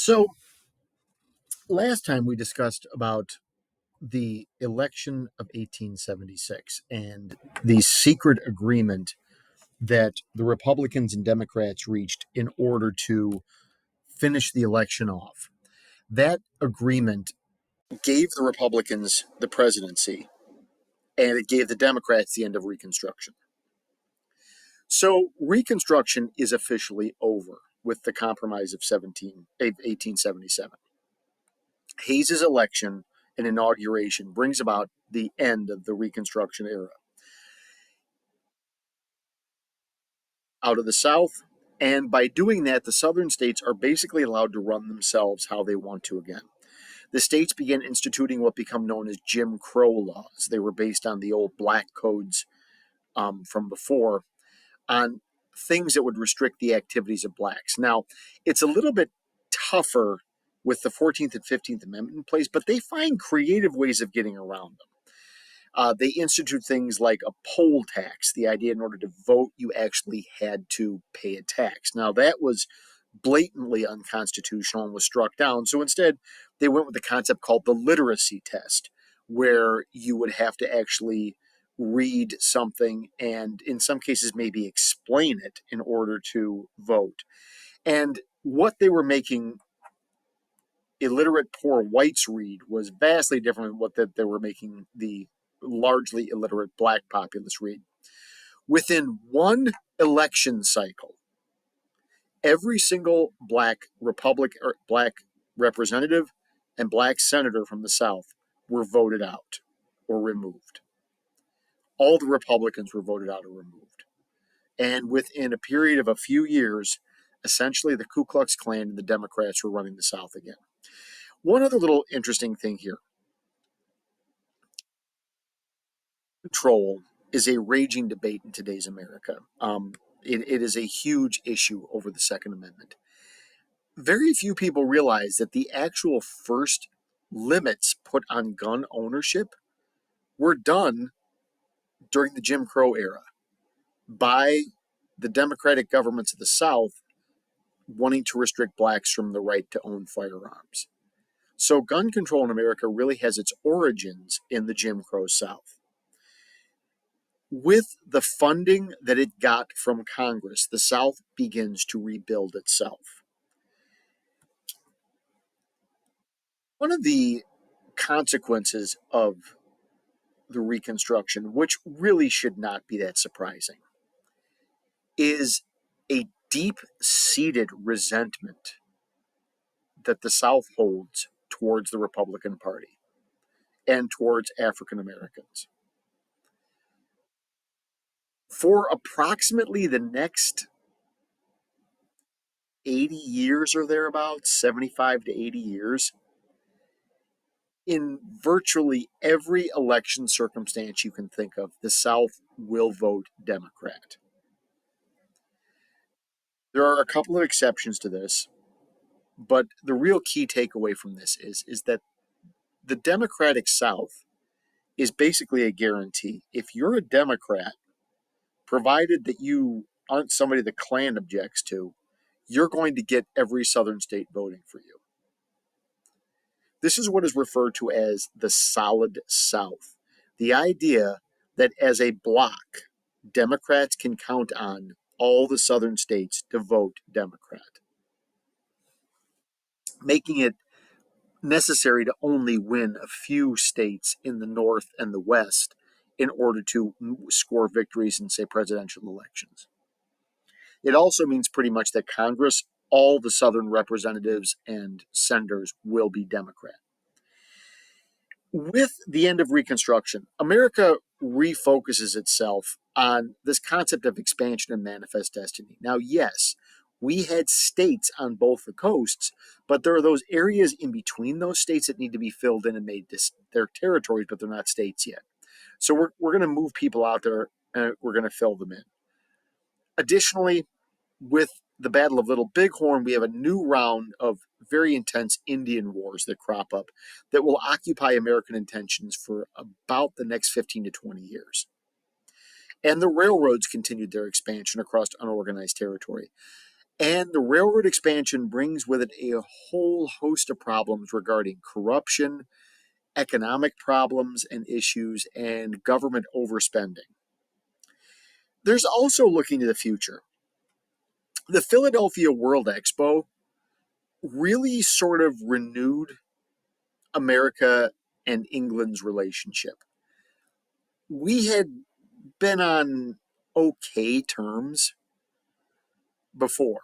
So last time we discussed about the election of 1876 and the secret agreement that the Republicans and Democrats reached in order to finish the election off. That agreement gave the Republicans the presidency and it gave the Democrats the end of Reconstruction. So Reconstruction is officially over with the Compromise of 1877. Hayes's election and inauguration brings about the end of the Reconstruction era. Out of the South, and by doing that, the Southern states are basically allowed to run themselves how they want to again. The states began instituting what become known as Jim Crow laws. They were based on the old black codes from before, on things that would restrict the activities of blacks. Now, it's a little bit tougher with the 14th and 15th Amendment in place, but they find creative ways of getting around them. They institute things like a poll tax, the idea in order to vote, you actually had to pay a tax. Now, that was blatantly unconstitutional and was struck down. So instead, they went with the concept called the literacy test, where you would have to actually read something and, in some cases, maybe explain it in order to vote. And what they were making illiterate poor whites read was vastly different than what they were making the largely illiterate black populace read. Within one election cycle, every single black black representative and black senator from the South were voted out or removed. All the Republicans were voted out or removed. And within a period of a few years, essentially the Ku Klux Klan and the Democrats were running the South again. One other little interesting thing here. Control is a raging debate in today's America. It is a huge issue over the Second Amendment. Very few people realize that the actual first limits put on gun ownership were done during the Jim Crow era by the Democratic governments of the South wanting to restrict blacks from the right to own firearms. So gun control in America really has its origins in the Jim Crow South. With the funding that it got from Congress, the South begins to rebuild itself. One of the consequences of the Reconstruction, which really should not be that surprising, is a deep-seated resentment that the South holds towards the Republican Party and towards African Americans. For approximately the next 80 years or thereabouts, 75 to 80 years, in virtually every election circumstance you can think of, the South will vote Democrat. There are a couple of exceptions to this, but the real key takeaway from this is that the Democratic South is basically a guarantee. If you're a Democrat, provided that you aren't somebody the Klan objects to, you're going to get every Southern state voting for you. This is what is referred to as the Solid South. The idea that as a bloc, Democrats can count on all the Southern states to vote Democrat, making it necessary to only win a few states in the North and the West in order to score victories in, say, presidential elections. It also means pretty much that Congress, all the Southern representatives and senators will be Democrat. With the end of Reconstruction, America refocuses itself on this concept of expansion and manifest destiny. Now, yes, we had states on both the coasts, but there are those areas in between those states that need to be filled in and made their territories, but they're not states yet. So we're going to move people out there and we're going to fill them in. Additionally, with the Battle of Little Bighorn, we have a new round of very intense Indian wars that crop up that will occupy American intentions for about the next 15 to 20 years. And the railroads continued their expansion across unorganized territory. And the railroad expansion brings with it a whole host of problems regarding corruption, economic problems and issues, and government overspending. There's also looking to the future. The Philadelphia World Expo really sort of renewed America and England's relationship. We had been on okay terms before,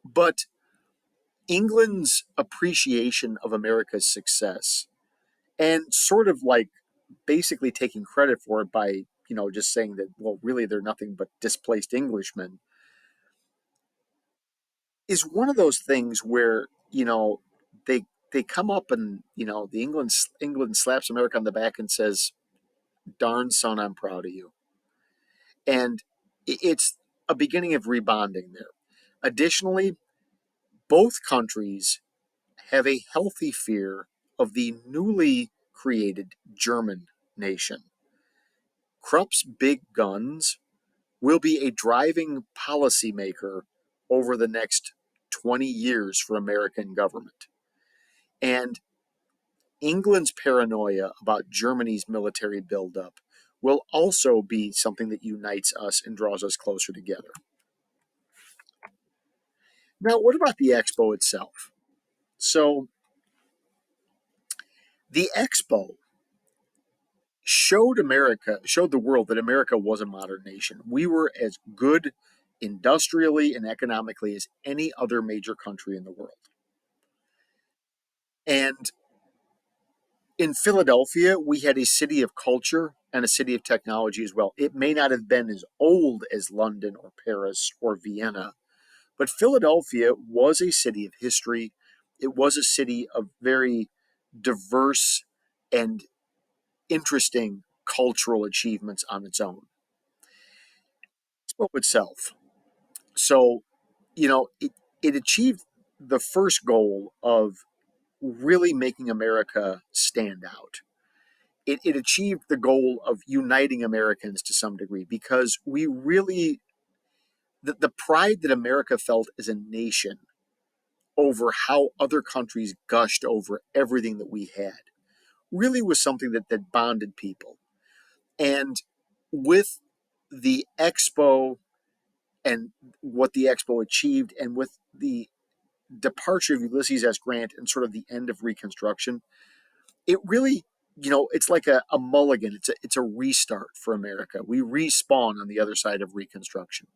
but England's appreciation of America's success and sort of like basically taking credit for it by, just saying that, well, really, they're nothing but displaced Englishmen, is one of those things where, they they come up and, the England slaps America on the back and says, "Darn son, I'm proud of you." And it's a beginning of rebonding there. Additionally, both countries have a healthy fear of the newly created German nation. Krupp's big guns will be a driving policymaker over the next 20 years for American government. And England's paranoia about Germany's military buildup will also be something that unites us and draws us closer together. Now, what about the expo itself? So, the expo showed the world that America was a modern nation. We were as good industrially and economically as any other major country in the world. And in Philadelphia, we had a city of culture and a city of technology as well. It may not have been as old as London or Paris or Vienna, but Philadelphia was a city of history. It was a city of very diverse and interesting cultural achievements on its own. Expo itself. So, it achieved the first goal of really making America stand out. It achieved the goal of uniting Americans to some degree because we really, the pride that America felt as a nation over how other countries gushed over everything that we had really was something that bonded people. And with the expo and what the expo achieved, and with the departure of Ulysses S. Grant and sort of the end of Reconstruction, it really, it's like a mulligan. It's a restart for America. We respawn on the other side of Reconstruction.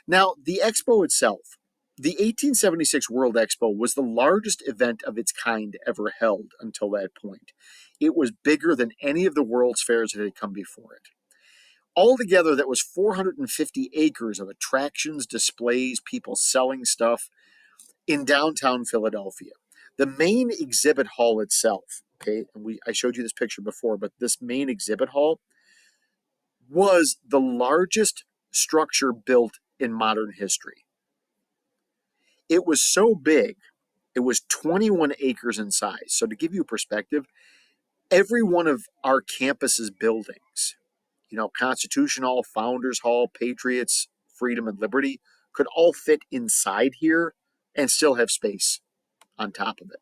Now, the expo itself, the 1876 World Expo was the largest event of its kind ever held until that point. It was bigger than any of the World's fairs that had come before it. Altogether, that was 450 acres of attractions, displays, people selling stuff in downtown Philadelphia. The main exhibit hall itself, okay, and I showed you this picture before, but this main exhibit hall was the largest structure built in modern history. It was so big, it was 21 acres in size. So to give you perspective, every one of our campus's buildings, Constitution Hall, Founders Hall, Patriots, Freedom and Liberty, could all fit inside here and still have space on top of it.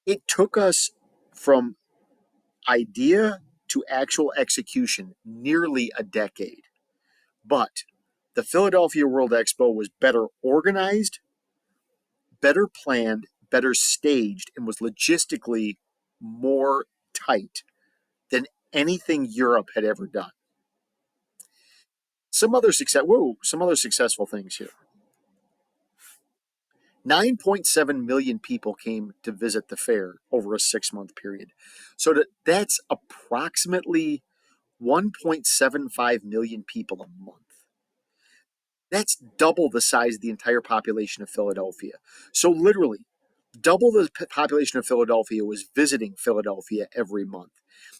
It took us from idea to actual execution nearly a decade. But the Philadelphia World Expo was better organized, better planned, better staged, and was logistically more tight than anything Europe had ever done. Some other successful things here. 9.7 million people came to visit the fair over a 6-month period. So that's approximately 1.75 million people a month. That's double the size of the entire population of Philadelphia. So literally, double the population of Philadelphia was visiting Philadelphia every month.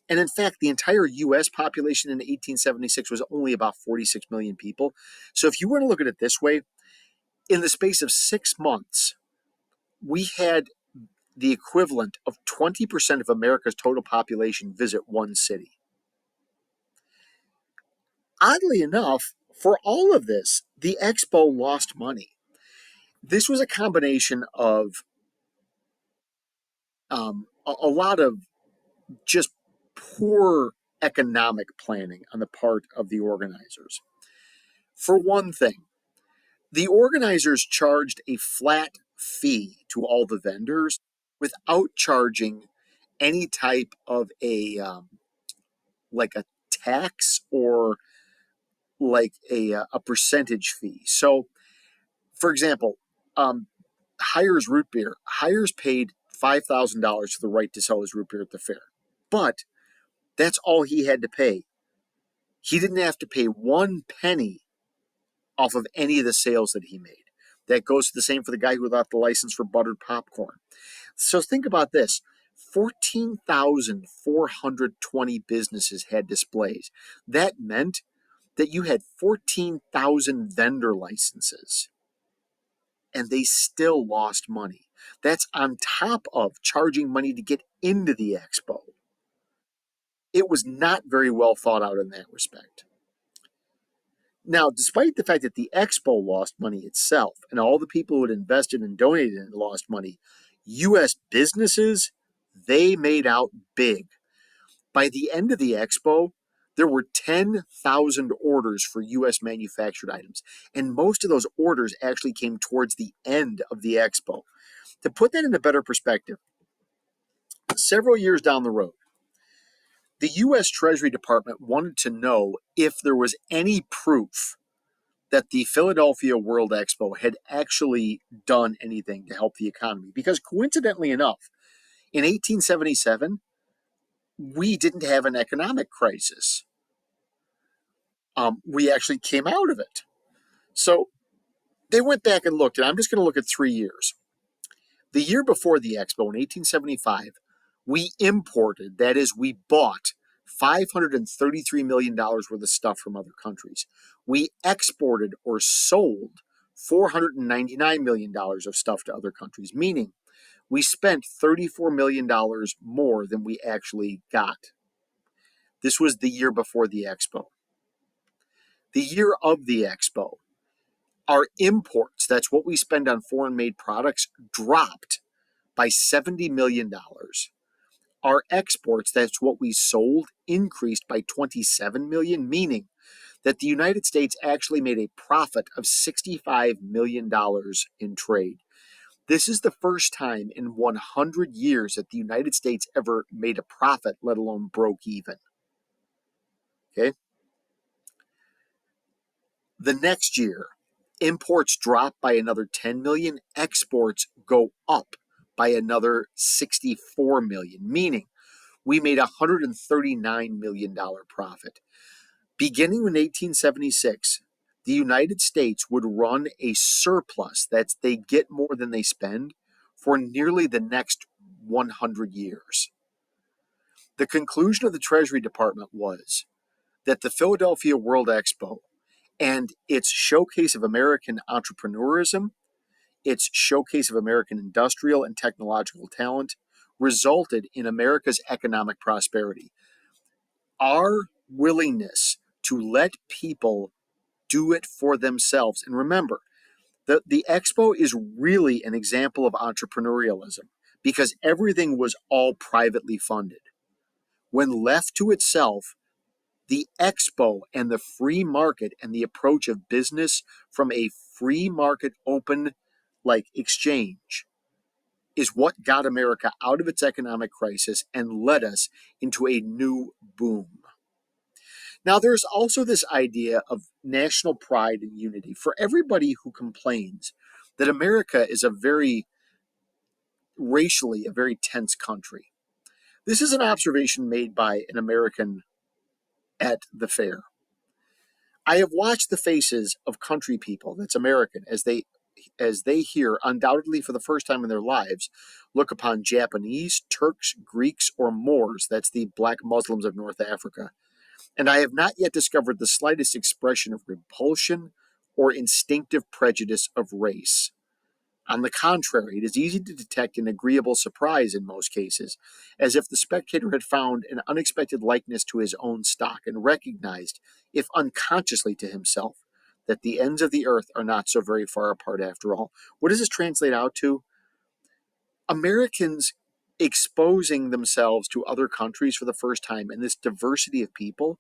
And in fact, the entire US population in 1876 was only about 46 million people. So if you were to look at it this way, in the space of 6 months, we had the equivalent of 20% of America's total population visit one city. Oddly enough, for all of this, The expo lost money. This was a combination of a lot of just poor economic planning on the part of the organizers. For one thing, the organizers charged a flat fee to all the vendors without charging any type of like a tax or like a percentage fee. So, for example, um, Hires root beer. Hires paid $5,000 for the right to sell his root beer at the fair, but that's all he had to pay. He didn't have to pay one penny off of any of the sales that he made. That goes the same for the guy who got the license for buttered popcorn. So think about this. 14,420 businesses had displays. That meant that you had 14,000 vendor licenses, and they still lost money. That's on top of charging money to get into the expo. It was not very well thought out in that respect. Now, despite the fact that the expo lost money itself and all the people who had invested and donated in it lost money, U.S. businesses, they made out big. By the end of the expo, there were 10,000 orders for U.S. manufactured items, and most of those orders actually came towards the end of the expo. To put that into better perspective, several years down the road, the U.S. Treasury Department wanted to know if there was any proof that the Philadelphia World Expo had actually done anything to help the economy. Because coincidentally enough, in 1877, we didn't have an economic crisis. We actually came out of it. So they went back and looked, and I'm just going to look at 3 years. The year before the expo, in 1875, we imported, that is, we bought $533 million worth of stuff from other countries. We exported or sold $499 million of stuff to other countries, meaning we spent $34 million more than we actually got. This was the year before the expo. The year of the expo, our imports, that's what we spend on foreign made products, dropped by $70 million. Our exports, that's what we sold, increased by 27 million, meaning that the United States actually made a profit of $65 million in trade. This is the first time in 100 years that the United States ever made a profit, let alone broke even. Okay? The next year, imports drop by another 10 million, exports go up by another 64 million, meaning we made a $139 million profit. Beginning in 1876, the United States would run a surplus, that's they get more than they spend, for nearly the next 100 years. The conclusion of the Treasury Department was that the Philadelphia World Expo and its showcase of American entrepreneurism, its showcase of American industrial and technological talent, resulted in America's economic prosperity. Our willingness to let people do it for themselves. And remember, the expo is really an example of entrepreneurialism because everything was all privately funded. When left to itself, the expo and the free market and the approach of business from a free market open like exchange is what got America out of its economic crisis and led us into a new boom. Now, there's also this idea of national pride and unity for everybody who complains that America is racially, a very tense country. This is an observation made by an American at the fair. I have watched the faces of country people that's American as they hear, undoubtedly for the first time in their lives, look upon Japanese, Turks, Greeks, or Moors, that's the black Muslims of North Africa, and I have not yet discovered the slightest expression of repulsion or instinctive prejudice of race. On the contrary, it is easy to detect an agreeable surprise in most cases, as if the spectator had found an unexpected likeness to his own stock and recognized, if unconsciously to himself, that the ends of the earth are not so very far apart after all. What does this translate out to? Americans exposing themselves to other countries for the first time and this diversity of people.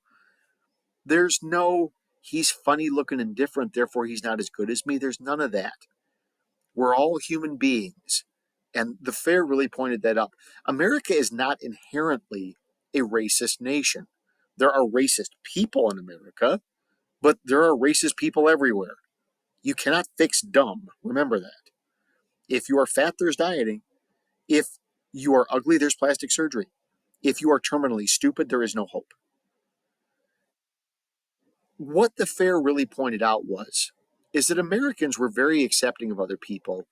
There's no, he's funny looking and different, therefore he's not as good as me. There's none of that. We're all human beings. And the fair really pointed that up. America is not inherently a racist nation. There are racist people in America, but there are racist people everywhere. You cannot fix dumb. Remember that. If you are fat, there's dieting. If you are ugly, there's plastic surgery. If you are terminally stupid, there is no hope. What the fair really pointed out is that Americans were very accepting of other people.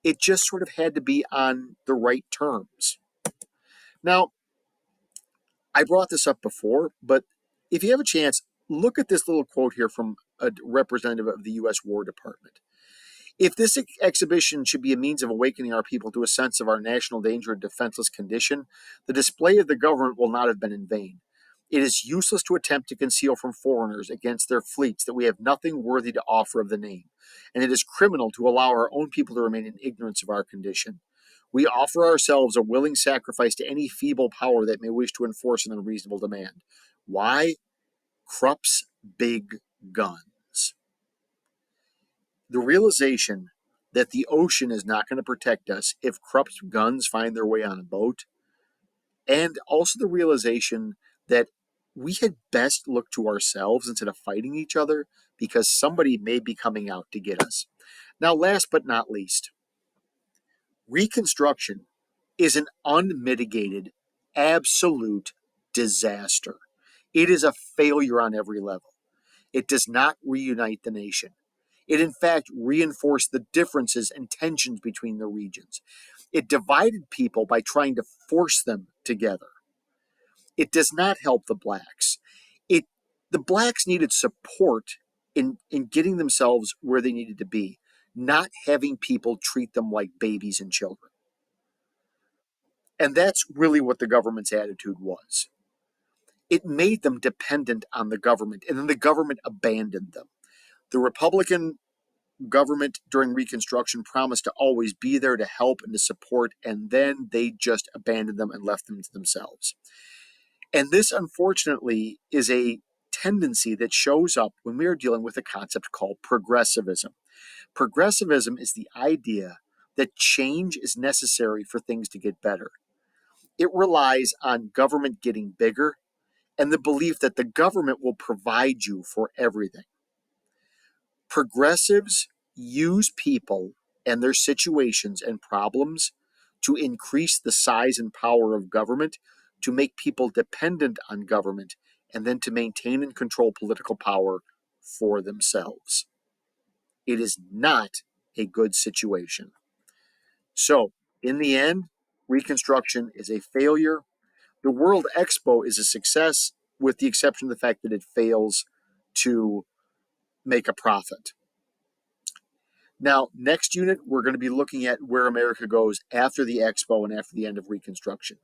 It just sort of had to be on the right terms. Now, I brought this up before, but if you have a chance, look at this little quote here from a representative of the U.S. War Department. If this exhibition should be a means of awakening our people to a sense of our national danger and defenseless condition, the display of the government will not have been in vain. It is useless to attempt to conceal from foreigners against their fleets that we have nothing worthy to offer of the name, and it is criminal to allow our own people to remain in ignorance of our condition. We offer ourselves a willing sacrifice to any feeble power that may wish to enforce an unreasonable demand. Why? Krupp's big guns. The realization that the ocean is not going to protect us if Krupp's guns find their way on a boat, and also the realization that we had best look to ourselves instead of fighting each other because somebody may be coming out to get us. Now, last but not least, Reconstruction is an unmitigated, absolute disaster. It is a failure on every level. It does not reunite the nation. It, in fact, reinforced the differences and tensions between the regions. It divided people by trying to force them together. It does not help the blacks. It, the blacks needed support in getting themselves where they needed to be, not having people treat them like babies and children. And that's really what the government's attitude was. It made them dependent on the government, and then the government abandoned them. The Republican government during Reconstruction promised to always be there to help and to support, and then they just abandoned them and left them to themselves. And this, unfortunately, is a tendency that shows up when we are dealing with a concept called progressivism. Progressivism is the idea that change is necessary for things to get better. It relies on government getting bigger and the belief that the government will provide you for everything. Progressives use people and their situations and problems to increase the size and power of government, to make people dependent on government, and then to maintain and control political power for themselves. It is not a good situation. So, in the end, Reconstruction is a failure. The World Expo is a success, with the exception of the fact that it fails to make a profit. Now, next unit, we're going to be looking at where America goes after the Expo and after the end of Reconstruction.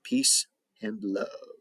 Peace and love.